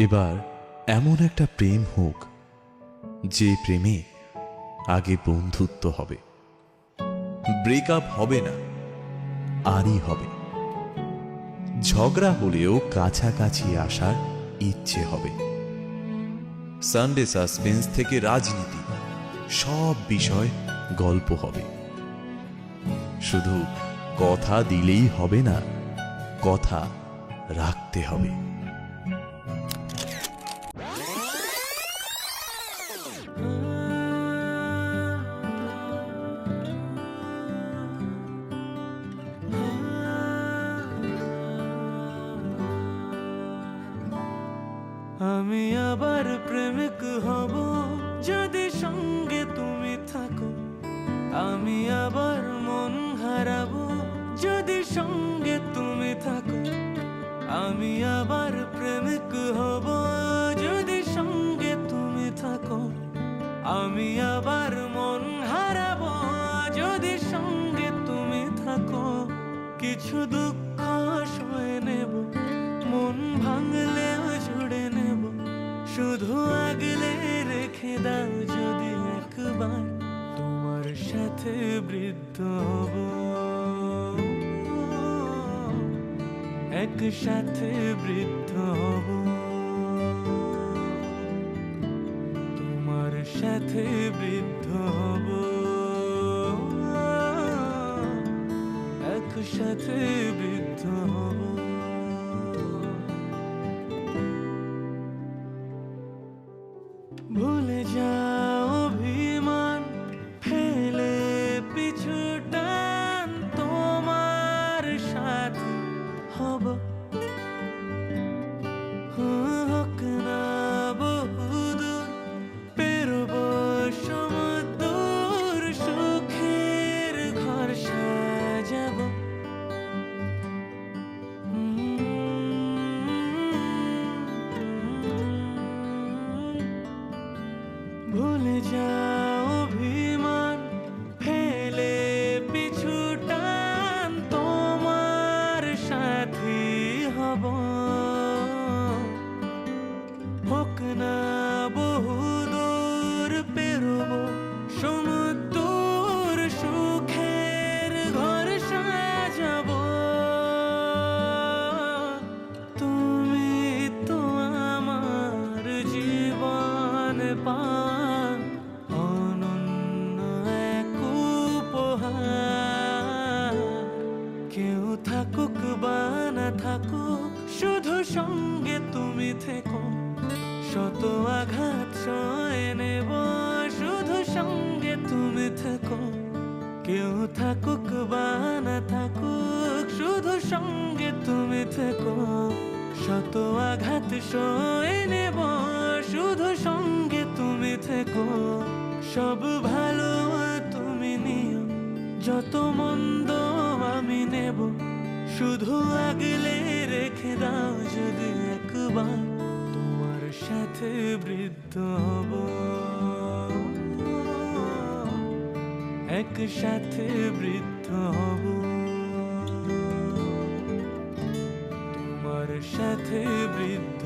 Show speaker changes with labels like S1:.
S1: এবার এমন একটা প্রেম হোক যে প্রেমে আগে বন্ধুত্ব হবে, ব্রেকআপ হবে না, আরই হবে। ঝগড়া হলেও কাছাকাছি আসার ইচ্ছে হবে। সানডে সাসপেন্স থেকে রাজনীতি, সব বিষয় গল্প হবে। শুধু কথা দিলেই হবে না, কথা রাখতে হবে।
S2: আমি আবার প্রেমিক হব যদি সঙ্গে তুমি থাকো। আমি আবার মন হারাবো যদি সঙ্গে তুমি থাকো। আমি আবার প্রেমিক হব যদি সঙ্গে তুমি থাকো। আমি আবার মন হারাবো যদি সঙ্গে তুমি থাকো। কিছু দুঃখ সয়ে নেব, মন ভাঙলেও জুড়ে নেব। শুধু আগলে রেখে দাও যদি একবার, তোমার সাথে বৃদ্ধ হব, একসাথে বৃদ্ধ হব। তোমার সাথে বৃদ্ধ হব, একসাথে বৃদ্ধ হব। ভুলে যাও অভিমান, ফেলে পিছু টান, তোমার সাথে হব। হোক না বহুদূর, পেরোবো সমুদ্র, সুখের ঘর সাজাবো। ভুলে যাও অভিমান, ফেলে পিছু টান, তোমার সাথী হব। হোক না বহুদূর, পেরোবো সমুদ্র, সুখের ঘর সাজাবো। তুমি তো আমার জীবন পান, অনন্য এক উপহার। কেউ থাকুক বা না থাকুক, শুধু সঙ্গে তুমি থেকো। শত আঘাত সয়ে নেব, শুধু সঙ্গে তুমি থেকো। কেউ থাকুক বা না থাকুক, শুধু সঙ্গে তুমি থেকো। শত আঘাত সয়ে নেব, শুধু সঙ্গে তুমি থেকো। সব ভালো তুমি নিও, যত মন্দ আমি নেব। শুধু আগলে রেখে দাও যদি একবার, তোমার সাথে বৃদ্ধ হব, একসাথে বৃদ্ধ হব। তোমার সাথে বৃদ্ধ